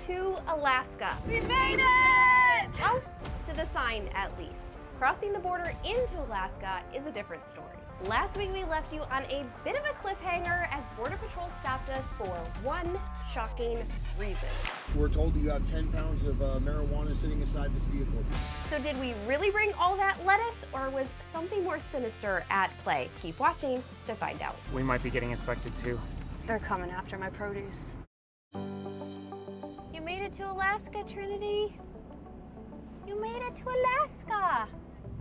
to Alaska. We made it! Well, to the sign at least. Crossing the border into Alaska is a different story. Last week we left you on a bit of a cliffhanger as Border Patrol stopped us for one shocking reason. We're told you have 10 pounds of marijuana sitting inside this vehicle. So did we really bring all that lettuce, or was something more sinister at play? Keep watching to find out. We might be getting inspected too. They're coming after my produce. You made it to Alaska, Trinity. You made it to Alaska.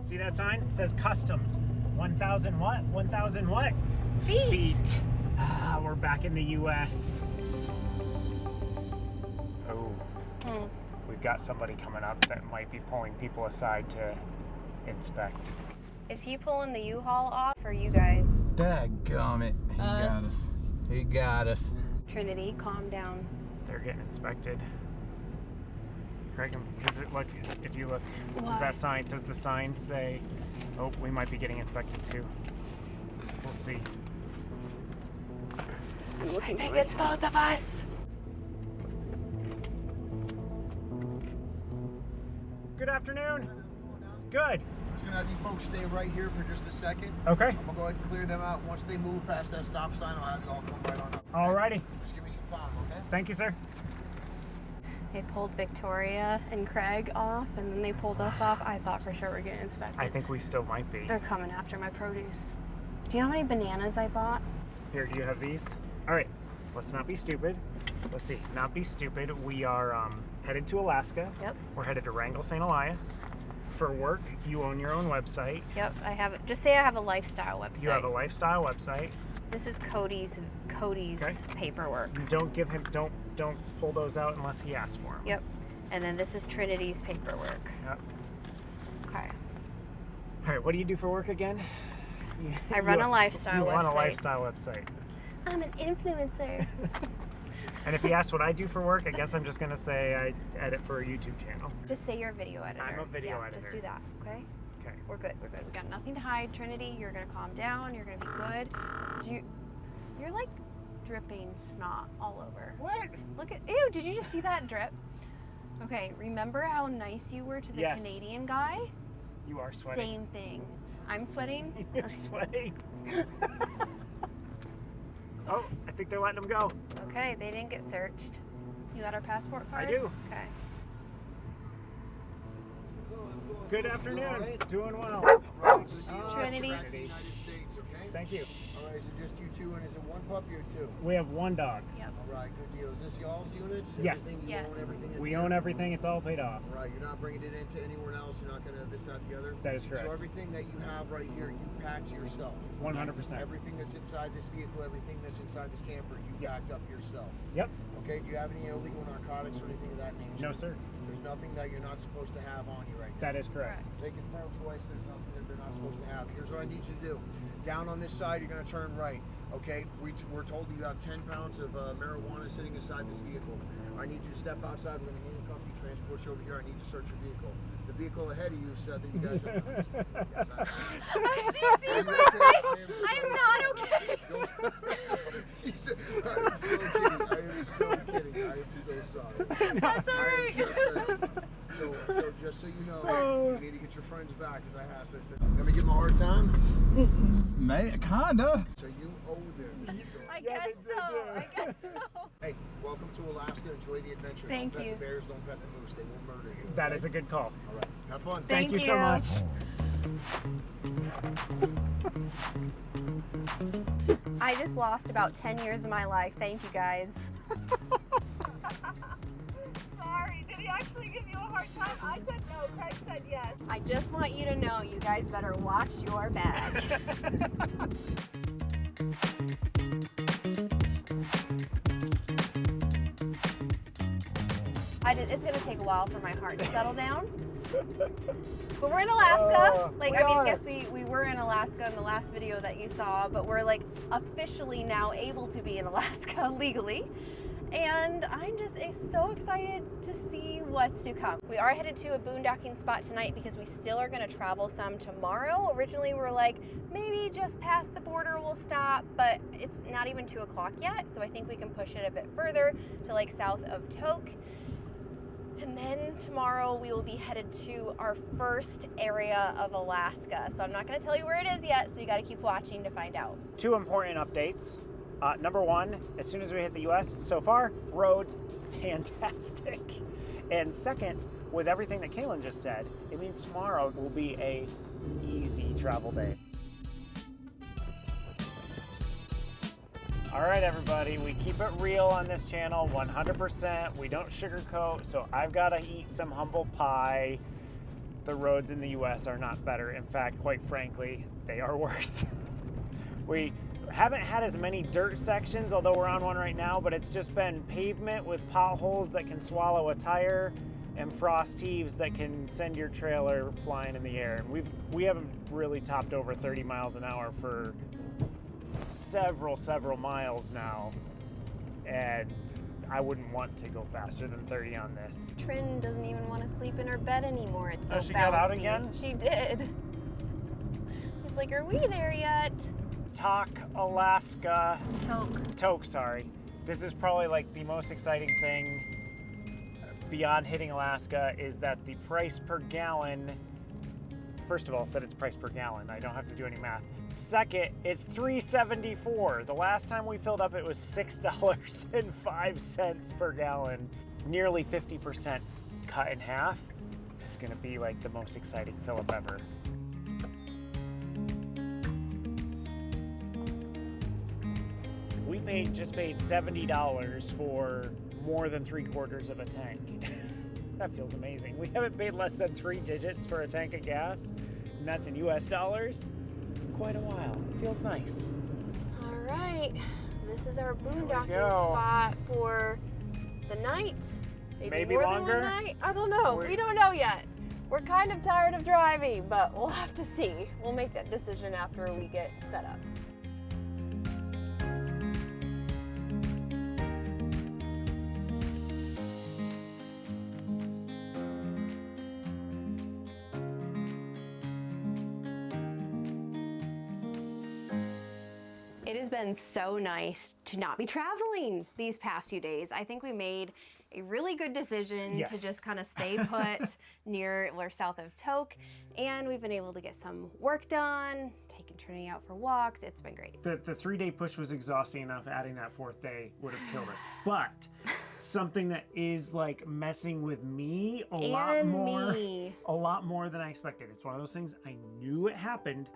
See that sign? It says customs. 1,000 what? 1,000 what? Feet. Ah, we're back in the U.S. Oh. We've got somebody coming up that might be pulling people aside to inspect. Is he pulling the U-Haul off for you guys? Dadgummit. He got us. He got us. Trinity, calm down. They're getting inspected. Craig, look, if you look, What? does the sign say, oh, we might be getting inspected too? We'll see. I think it's both of us. Good afternoon. Good. I'm just gonna have these folks stay right here for just a second. Okay. I'm gonna go ahead and clear them out. Once they move past that stop sign, I'll have you all come right on up. Alrighty. Just give me some time, okay? Thank you, sir. They pulled Victoria and Craig off, and then they pulled us off. I thought for sure we were getting inspected. I think we still might be. They're coming after my produce. Do you know how many bananas I bought? Here, do you have these? All right, let's not be stupid. Let's see, not be stupid. We are headed to Alaska. Yep. We're headed to Wrangell, St. Elias. For work, you own your own website. Yep, I have it. Just say I have a lifestyle website. You have a lifestyle website. This is Cody's Okay. paperwork. Don't give him, don't pull those out unless he asks for them. Yep. And then this is Trinity's paperwork. Yep. Okay. All right, what do you do for work again? I run a lifestyle You run a website. lifestyle website. I'm an influencer. And if he asks what I do for work, I guess I'm just gonna say I edit for a YouTube channel. Just say you're a video editor. I'm a video yeah, editor. Just do that, okay? Okay. We're good. We're good. We got nothing to hide. Trinity, you're gonna calm down. You're gonna be good. You're like dripping snot all over. What? Look at, ew, did you just see that drip? Okay, remember how nice you were to the Yes. Canadian guy? You are sweating. Same thing. I'm sweating. You're sweating. Oh, I think they're letting him go. Okay, they didn't get searched. You got our passport cards? I do. Okay. Good afternoon. Right. Doing well. Right, so see you Trinity. back to the United States, okay? Thank you. All right, so just you two, and is it one puppy or two? We have one dog. Yep. All right, good deal. Is this y'all's units? Yes. Everything, you Yes. own everything that's We here? own everything. It's all paid off. All right, you're not bringing it into anyone else. You're not gonna this, that, the other. That is correct. So everything that you have right here, you packed yourself. 100%. Everything that's inside this vehicle, everything that's inside this camper, you Yes. packed up yourself. Yep. Okay. Do you have any illegal narcotics or anything of that nature? No, sir. There's nothing that you're not supposed to have on you right now. That is correct. Take informed choice. There's nothing that they're not supposed to have. Here's what I need you to do. Down on this side, you're going to turn right. Okay? We're told you have 10 pounds of marijuana sitting inside this vehicle. I need you to step outside. We're going to handcuff you, transport you over here. I need you to search your vehicle. The vehicle ahead of you said that you guys are. Did you see my face? I'm not okay. I'm so kidding. I am so kidding. I am so sorry. That's all right. So just so you know, you need to get your friends back, because I asked. I said, "Let me give them a hard time." Man, kinda. So you owe them. I guess so. I guess so. Hey, welcome to Alaska. Enjoy the adventure. Thank Don't you. pet the bears. Don't pet the moose. They will murder you. That okay? is a good call. All right. Have fun. Thank you so you. much. I just lost about 10 years of my life. Thank you, guys. Sorry, did he actually give you a hard time? I said no, Craig said yes. I just want you to know you guys better watch your bag. It's gonna take a while for my heart to settle down. But we're in Alaska. I guess we were in Alaska in the last video that you saw, but we're like officially now able to be in Alaska legally. And I'm just so excited to see what's to come. We are headed to a boondocking spot tonight because we still are gonna travel some tomorrow. Originally we were like, maybe just past the border we'll stop, but it's not even 2 o'clock yet. So I think we can push it a bit further to like south of Tok. And then tomorrow we will be headed to our first area of Alaska. So I'm not going to tell you where it is yet, so you got to keep watching to find out. 2 important updates. Number 1, as soon as we hit the US, so far, roads, fantastic. And second, with everything that Kalyn just said, it means tomorrow will be a easy travel day. All right, everybody, we keep it real on this channel, 100%. We don't sugarcoat, so I've got to eat some humble pie. The roads in the US are not better. In fact, quite frankly, they are worse. We haven't had as many dirt sections, although we're on one right now, but it's just been pavement with potholes that can swallow a tire and frost heaves that can send your trailer flying in the air. And we haven't really topped over 30 miles an hour for several miles now, and I wouldn't want to go faster than 30 on this. Trin doesn't even want to sleep in her bed anymore. It's so bouncy. She got out again? She did. He's like, are we there yet? Tok, Alaska. Tok, sorry. This is probably like the most exciting thing beyond hitting Alaska is that the price per gallon, first of all, that it's price per gallon. I don't have to do any math. Second, it's $3.74. The last time we filled up, it was $6.05 per gallon. Nearly 50% cut in half. This is gonna be like the most exciting fill up ever. We just paid $70 for more than 3/4 of a tank. That feels amazing. We haven't paid less than 3 digits for a tank of gas, and that's in US dollars. Quite a while. Feels nice. All right, this is our boondocking spot for the night. Maybe more longer? than one night? I don't know. We don't know yet. We're kind of tired of driving, but we'll have to see. We'll make that decision after we get set up. It has been so nice to not be traveling these past few days. I think we made a really good decision to just kind of stay put near or south of Tok, and we've been able to get some work done, taking Trinity out for walks. It's been great. The 3-day push was exhausting enough. Adding that 4th day would have killed us. But something that is like messing with me a lot more than I expected. It's one of those things I knew it happened,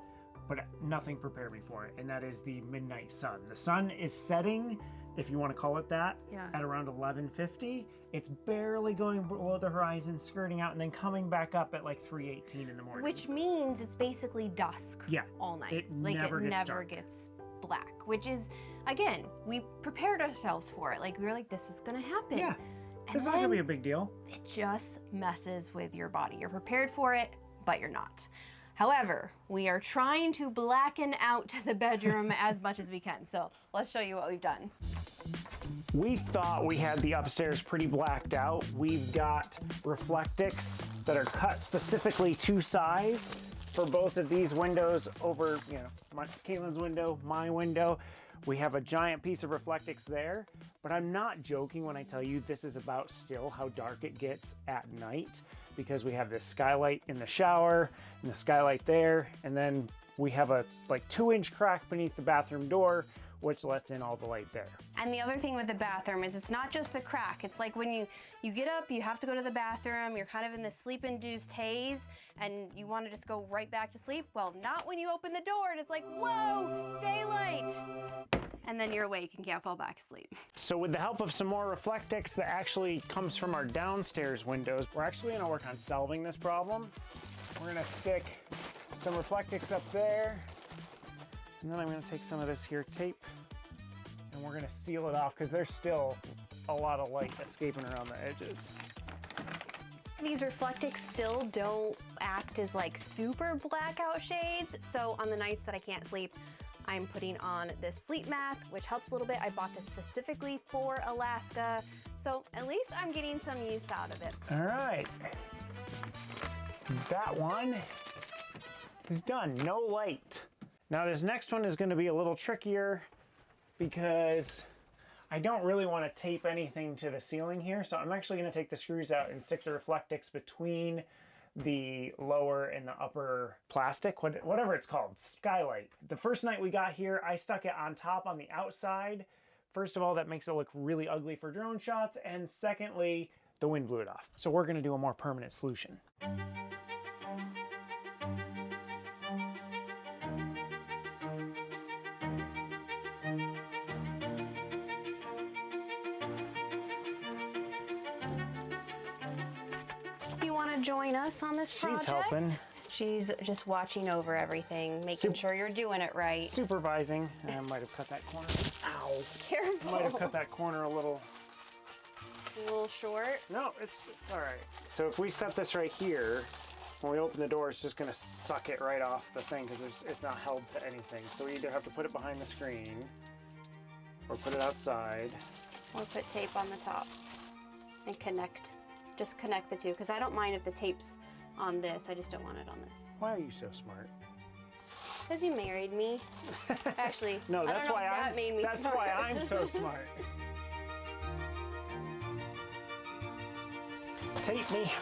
but nothing prepared me for it, and that is the midnight sun. The sun is setting, if you want to call it that, at around 11:50. It's barely going below the horizon, skirting out, and then coming back up at like 3:18 in the morning. Which means it's basically dusk all night. It never gets black, which is, again, we prepared ourselves for it. Like, we were like, this is gonna happen. Yeah, it's not gonna be a big deal. It just messes with your body. You're prepared for it, but you're not. However, we are trying to blacken out the bedroom as much as we can. So let's show you what we've done. We thought we had the upstairs pretty blacked out. We've got reflectics that are cut specifically to size for both of these windows over, you know, Kalyn's window, my window. We have a giant piece of reflectics there, but I'm not joking when I tell you this is about still how dark it gets at night, because we have this skylight in the shower and the skylight there, and then we have a like 2-inch crack beneath the bathroom door, which lets in all the light there. And the other thing with the bathroom is it's not just the crack. It's like when you get up, you have to go to the bathroom, you're kind of in this sleep-induced haze, and you want to just go right back to sleep. Well, not when you open the door and it's like, whoa, daylight! And then you're awake and can't fall back asleep. So with the help of some more reflectics that actually comes from our downstairs windows, we're actually gonna work on solving this problem. We're gonna stick some reflectics up there, and then I'm gonna take some of this here tape, and we're gonna seal it off because there's still a lot of light escaping around the edges. These reflectics still don't act as like super blackout shades, so on the nights that I can't sleep, I'm putting on this sleep mask, which helps a little bit. I bought this specifically for Alaska, so at least I'm getting some use out of it. All right, that one is done, no light. Now this next one is gonna be a little trickier because I don't really want to tape anything to the ceiling here, so I'm actually going to take the screws out and stick the Reflectix between the lower and the upper plastic, whatever it's called, skylight. The first night we got here, I stuck it on top on the outside. First of all, that makes it look really ugly for drone shots, and secondly, the wind blew it off. So we're going to do a more permanent solution. Join us on this project. She's helping. She's just watching over everything, making sure you're doing it right. Supervising. I might have cut that corner. Ow. Careful. Might have cut that corner a little short. No, it's all right. So if we set this right here, when we open the door, it's just going to suck it right off the thing because it's not held to anything. So we either have to put it behind the screen or put it outside. Or put tape on the top and connect. Just connect the two, because I don't mind if the tape's on this. I just don't want it on this. Why are you so smart? Because you married me. Actually, no, that's why that made me that's smart. why I'm so smart. Tape me.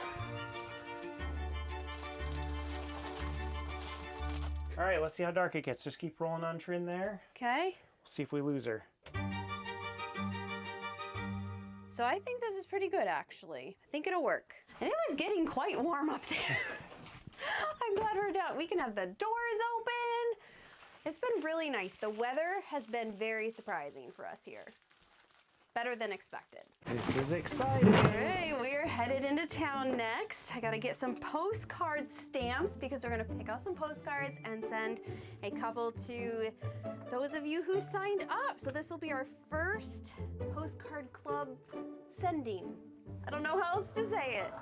All right, let's see how dark it gets. Just keep rolling on Trin there. Okay. We'll see if we lose her. So I think this is pretty good, actually. I think it'll work. And it was getting quite warm up there. I'm glad we're done. We can have the doors open. It's been really nice. The weather has been very surprising for us here. Better than expected. This is exciting. All right, we're headed into town next. I gotta get some postcard stamps because we're gonna pick out some postcards and send a couple to those of you who signed up. So this will be our first postcard club sending. I don't know how else to say it.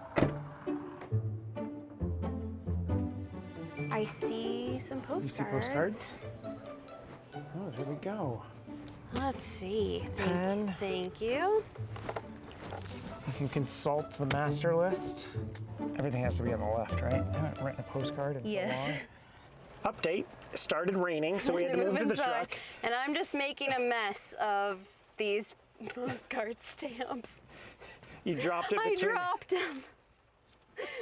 I see some postcards. You see postcards? Oh, there we go. Let's see. Pen. Thank you. You can consult the master list. Everything has to be on the left, right? I haven't written a postcard in so long. Update. It started raining, so we had to move to the truck. And I'm just making a mess of these postcard stamps. You dropped it between... I dropped them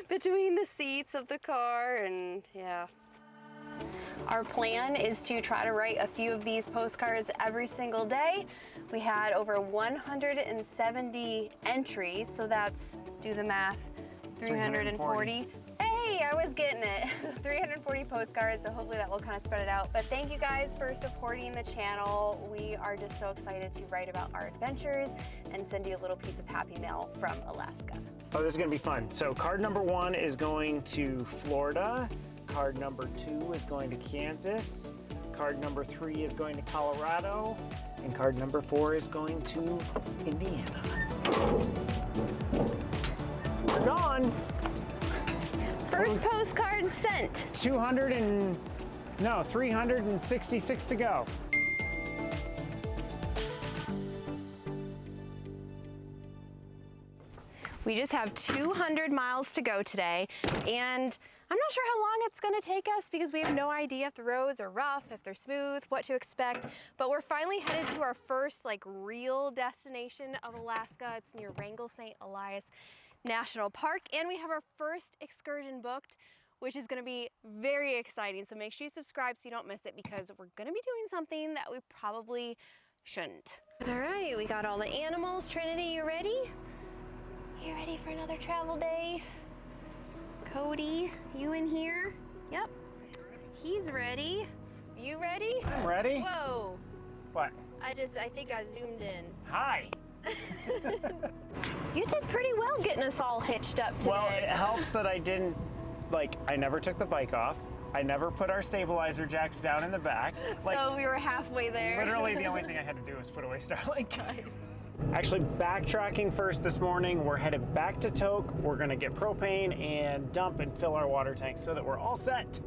between the seats of the car, and yeah. Our plan is to try to write a few of these postcards every single day. We had over 170 entries, so that's, do the math, 340. Hey, I was getting it. 340 postcards, so hopefully that will kind of spread it out. But thank you guys for supporting the channel. We are just so excited to write about our adventures and send you a little piece of happy mail from Alaska. Oh, this is gonna be fun. So card number 1 is going to Florida. Card number 2 is going to Kansas. Card number 3 is going to Colorado. And card number 4 is going to Indiana. They're gone. First postcard sent. 366 to go. We just have 200 miles to go today, and I'm not sure how long it's gonna take us because we have no idea if the roads are rough, if they're smooth, what to expect. But we're finally headed to our first real destination of Alaska. It's near Wrangell St. Elias National Park, and we have our first excursion booked, which is gonna be very exciting. So make sure you subscribe so you don't miss it, because we're gonna be doing something that we probably shouldn't. All right, we got all the animals. Trinity, you ready? You ready for another travel day? Cody, you in here? Yep. He's ready. You ready? I'm ready. Whoa. What? I think I zoomed in. Hi. You did pretty well getting us all hitched up today. Well, it helps that I didn't, I never took the bike off. I never put our stabilizer jacks down in the back. So we were halfway there. Literally the only thing I had to do was put away Starlink. Nice. Actually, backtracking first this morning, we're headed back to Tok. We're gonna get propane and dump and fill our water tanks so that we're all set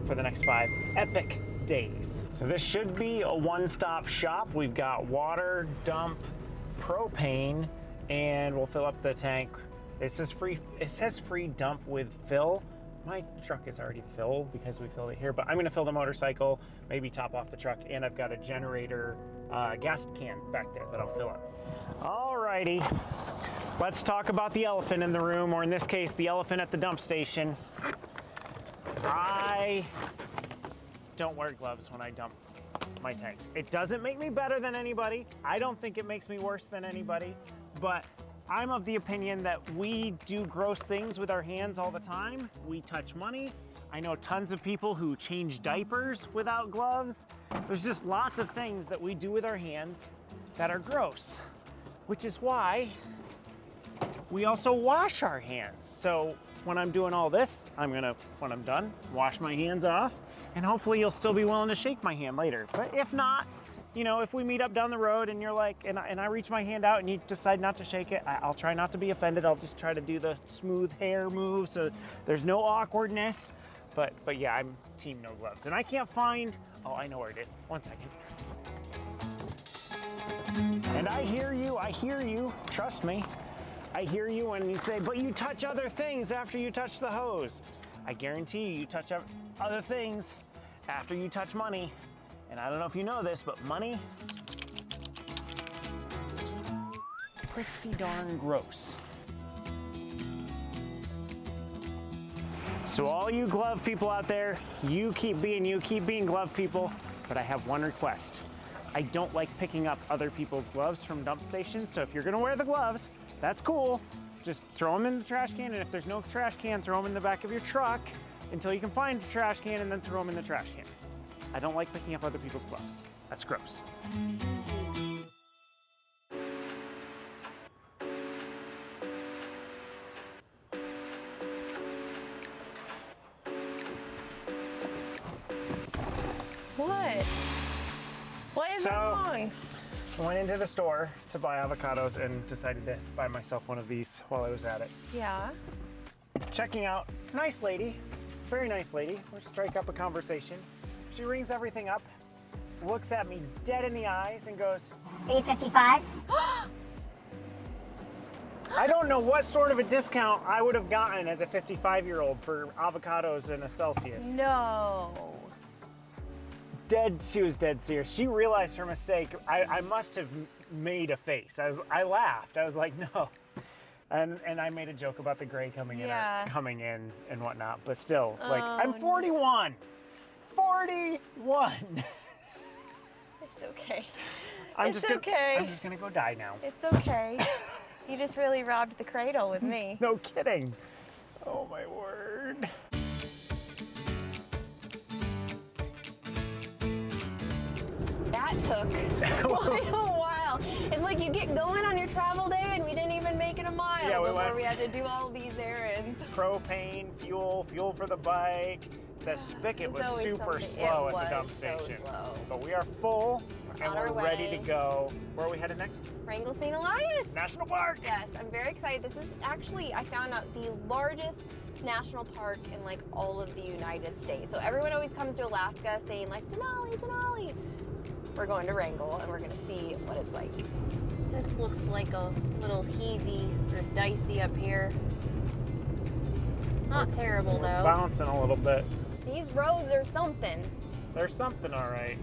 for the next 5 epic days. So this should be a one-stop shop. We've got water, dump, propane, and we'll fill up the tank. It says free dump with fill, my truck is already filled because we filled it here, but I'm gonna fill the motorcycle, maybe top off the truck, and I've got a generator gas can back there that I'll fill up. Alrighty, let's talk about the elephant in the room, or in this case, the elephant at the dump station. I don't wear gloves when I dump my tanks. It doesn't make me better than anybody. I don't think it makes me worse than anybody, but I'm of the opinion that we do gross things with our hands all the time. We touch money. I know tons of people who change diapers without gloves. There's just lots of things that we do with our hands that are gross, which is why we also wash our hands. So when I'm doing all this, when I'm done, wash my hands off, and hopefully you'll still be willing to shake my hand later. But if not, you know, if we meet up down the road and you're like, and I reach my hand out and you decide not to shake it, I'll try not to be offended. I'll just try to do the smooth hair move so there's no awkwardness. But yeah, I'm team no gloves. And I can't find, oh, I know where it is. 1 second. And I hear you, trust me. I hear you when you say, but you touch other things after you touch the hose. I guarantee you touch other things after you touch money. And I don't know if you know this, but money, pretty darn gross. So all you glove people out there, you keep being glove people, but I have one request. I don't like picking up other people's gloves from dump stations, so if you're gonna wear the gloves, that's cool. Just throw them in the trash can, and if there's no trash can, throw them in the back of your truck until you can find the trash can, and then throw them in the trash can. I don't like picking up other people's gloves. That's gross. What is wrong? I went into the store to buy avocados and decided to buy myself one of these while I was at it. Yeah. Checking out, nice lady, very nice lady. We'll strike up a conversation. She rings everything up, looks at me dead in the eyes and goes, $8.55. I don't know what sort of a discount I would have gotten as a 55-year-old for avocados and a Celsius. No. She was dead serious. She realized her mistake. I must have made a face. I laughed. I was like, no. And I made a joke about the gray coming in and whatnot. But still, like, I'm 41. 41. It's okay. It's okay. I'm just gonna go die now. It's okay. You just really robbed the cradle with me. No kidding. Oh my word. That took quite a while. It's like you get going on your travel day and we didn't even make it a mile before we had to do all these errands. Propane, fuel for the bike. The spigot was super slow at the dump station. But we are full and we're ready to go. Where are we headed next? Wrangell St. Elias National Park. Yes, I'm very excited. This is actually, I found out, the largest national park in like all of the United States. So everyone always comes to Alaska saying like, Denali, Denali. We're going to Wrangell and we're gonna see what it's like. This looks like a little heavey or dicey up here. Not terrible though. Bouncing a little bit. These roads are something. They're something, all right.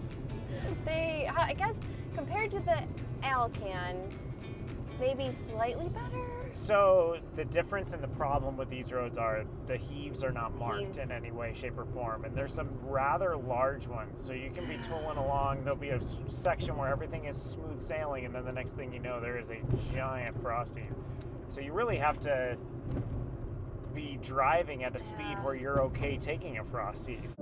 I guess compared to the Alcan, maybe slightly better. So the difference and the problem with these roads are the heaves are not marked in any way, shape, or form, and there's some rather large ones. So you can be tooling along. There'll be a section where everything is smooth sailing, and then the next thing you know, there is a giant frost heave. So you really have to be driving at a speed where you're okay taking a frost heave.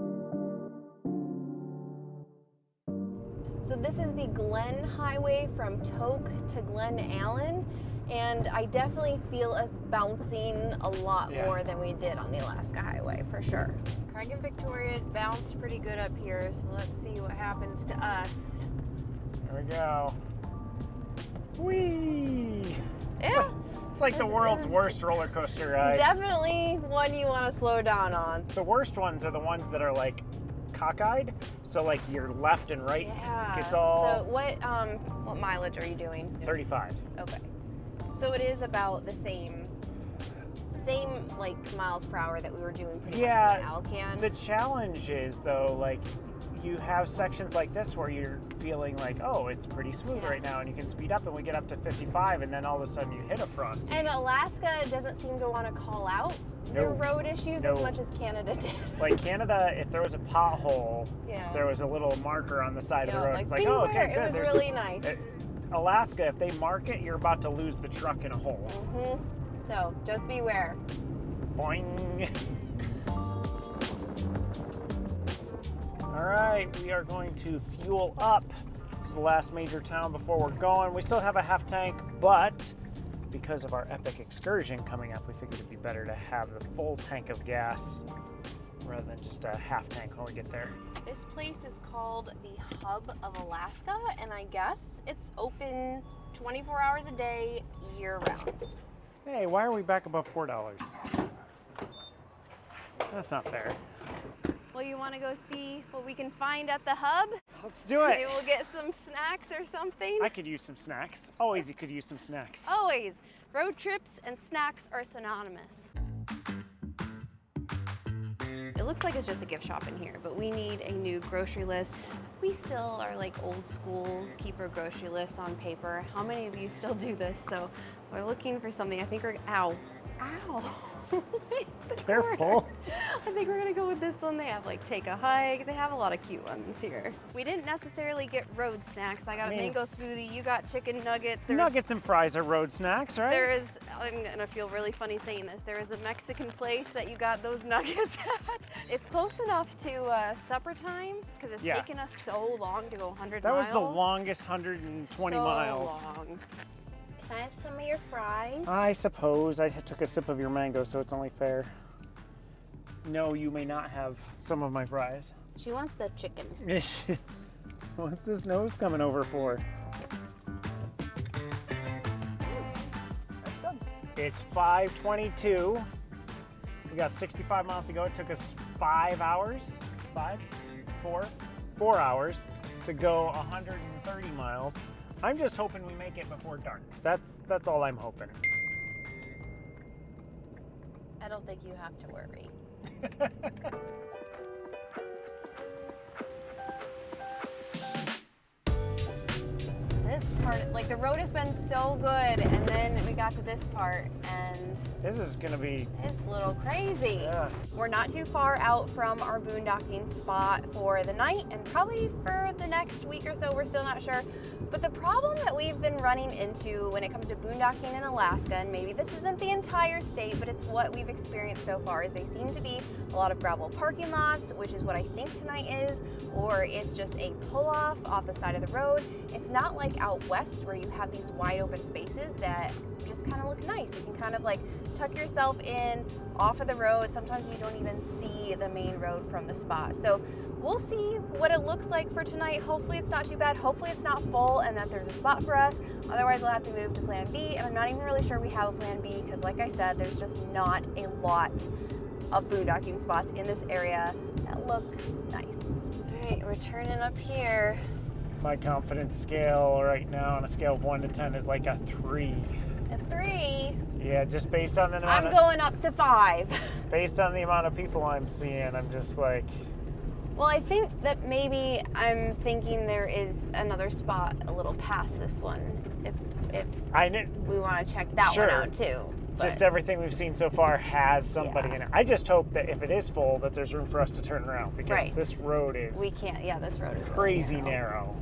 So this is the Glen Highway from Tok to Glen Allen, and I definitely feel us bouncing a lot more than we did on the Alaska Highway, for sure. Craig and Victoria bounced pretty good up here, so let's see what happens to us. There we go. Whee! Yeah. It's like the world's worst roller coaster ride. Definitely one you want to slow down on. The worst ones are the ones that are like cockeyed, so like your left and right gets all. So what mileage are you doing? 35. Okay. So it is about the same same like miles per hour that we were doing pretty Yeah, much on Alcan. the challenge is though, like, you have sections like this where you're feeling like, oh, it's pretty smooth right now, and you can speed up, and we get up to 55, and then all of a sudden you hit a frosty. And Alaska doesn't seem to want to call out their road issues as much as Canada did. Like Canada, if there was a pothole, Yeah. there was a little marker on the side of the road. Like, It's like, oh, okay, good. It was really nice. Alaska, if they mark it, you're about to lose the truck in a hole. So just beware. Boing. All right, we are going to fuel up. This is the last major town before we're going. We still have a half tank, but because of our epic excursion coming up, we figured it'd be better to have the full tank of gas rather than just a half tank when we get there. This place is called the Hub of Alaska, and I guess it's open 24 hours a day, year round. Hey, why are we back above $4? That's not fair. Well, you want to go see what we can find at the Hub? Let's do it. Maybe we'll get some snacks or something. I could use some snacks. Always you could use some snacks. Always. Road trips and snacks are synonymous. It looks like it's just a gift shop in here, but we need a new grocery list. We still are like old school, keep our grocery lists on paper. How many of you still do this? So we're looking for something. I think we're, ow. Careful. I think we're gonna go with this one. They have like take a hike. They have a lot of cute ones here. We didn't necessarily get road snacks. I got a mango smoothie. You got chicken nuggets. Nuggets and fries are road snacks, right? There is, I'm gonna feel really funny saying this, there is a Mexican place that you got those nuggets at. It's close enough to supper time because it's taken us so long to go 100 miles. That was the longest 120 miles. Long. Can I have some of your fries? I suppose. I took a sip of your mango, so it's only fair. No, you may not have some of my fries. She wants the chicken. What's this nose coming over for? That's good. It's 5:22. We got 65 miles to go. It took us 5 hours, 4 hours to go 130 miles. I'm just hoping we make it before dark. That's all I'm hoping. I don't think you have to worry. This part, like the road has been so good, and then we got to this part, and This is gonna be... it's a little crazy. Yeah. We're not too far out from our boondocking spot for the night, and probably for the next week or so, we're still not sure. But the problem that we've been running into when it comes to boondocking in Alaska, and maybe this isn't the entire state, but it's what we've experienced so far, is they seem to be a lot of gravel parking lots, which is what I think tonight is, or it's just a pull-off off the side of the road. It's not like out west where you have these wide open spaces that just kind of look nice. You can kind of like tuck yourself in off of the road. Sometimes you don't even see the main road from the spot. So we'll see what it looks like for tonight. Hopefully it's not too bad. Hopefully it's not full and that there's a spot for us. Otherwise we'll have to move to plan B, and I'm not even really sure we have a plan B because like I said, there's just not a lot of boondocking spots in this area that look nice. All right, we're turning up here. My confidence scale right now on a scale of 1 to 10 is like a 3. A 3. Yeah, just based on the amount I'm going up to 5. based on the amount of people I'm seeing, I'm just like... Well, I think that maybe I'm thinking there is another spot a little past this one. If we want to check that one out too. Just everything we've seen so far has somebody in it. I just hope that if it is full, that there's room for us to turn around because this road is... We can't. Yeah, this road is crazy really narrow.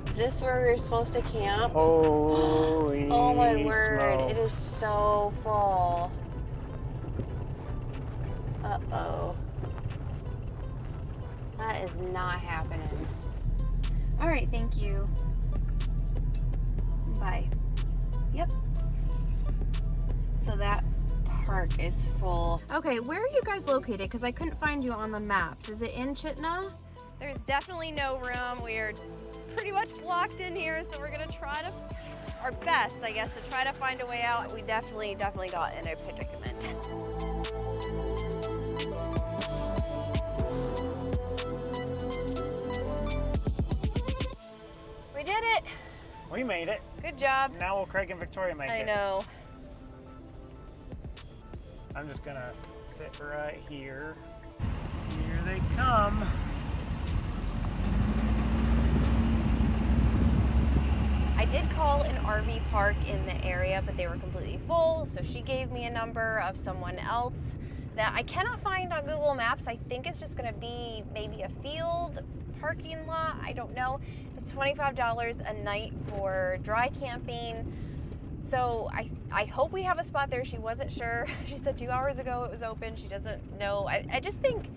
Is this where we're supposed to camp? Holy Oh my word, smokes. it is so full. Uh-oh. That is not happening. All right, thank you. Bye. Yep. So that park is full. Okay, where are you guys located? Because I couldn't find you on the maps. Is it in Chitina? There's definitely no room. We are pretty much blocked in here, so we're gonna try to, our best, I guess, to try to find a way out. We definitely got in a predicament. We did it. We made it. Good job. Now will Craig and Victoria make it? I know. I'm just gonna sit right here. Here they come. I did call an RV park in the area, but they were completely full, so she gave me a number of someone else that I cannot find on Google Maps. I think it's just gonna be maybe a field parking lot, I don't know. It's $25 a night for dry camping. So I hope we have a spot there. She wasn't sure. She said 2 hours ago it was open. She doesn't know. I just think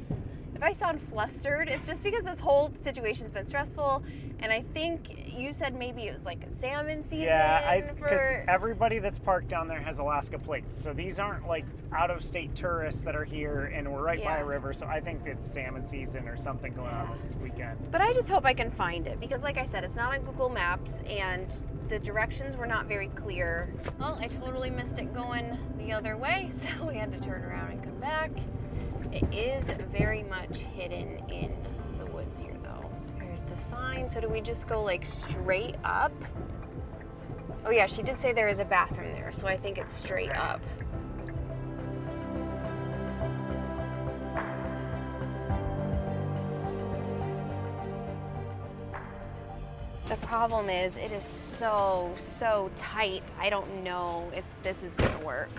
if I sound flustered, it's just because this whole situation's been stressful. And I think you said maybe it was like a salmon season. Yeah, because everybody that's parked down there has Alaska plates. So these aren't like out-of-state tourists that are here, and we're right by a river. So I think it's salmon season or something going on this weekend. But I just hope I can find it because, like I said, it's not on Google Maps and the directions were not very clear. Well, I totally missed it going the other way, so we had to turn around and come back. It is very much hidden in the woods here, though. Here's the sign. So do we just go like straight up? Oh yeah, she did say there is a bathroom there, so I think it's straight up. The problem is it is so tight. I don't know if this is gonna work.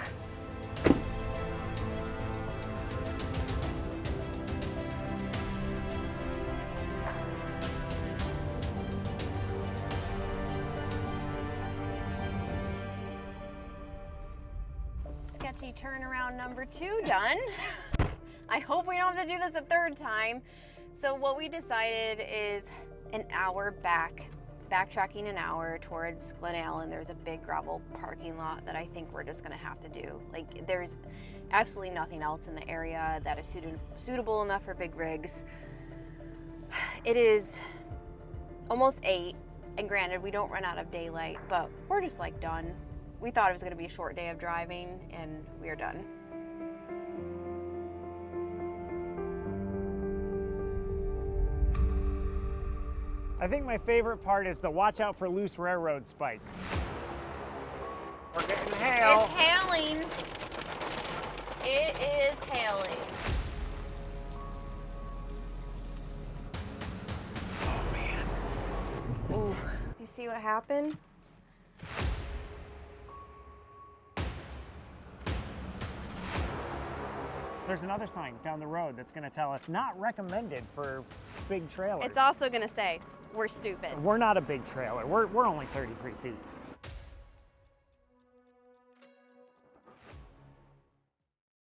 Sketchy turnaround number 2 done. I hope we don't have to do this a third time. So what we decided is an hour backtracking an hour towards Glen Allen. There's a big gravel parking lot that I think we're just gonna have to do. Like, there's absolutely nothing else in the area that is suitable enough for big rigs. It is almost 8, and granted, we don't run out of daylight, but we're just like done. We thought it was gonna be a short day of driving, and we are done. I think my favorite part is the watch out for loose railroad spikes. We're getting hail. It's hailing. It is hailing. Oh man. Ooh. Do you see what happened? There's another sign down the road that's going to tell us not recommended for big trailers. It's also gonna say, we're stupid. We're not a big trailer. We're only 33 feet.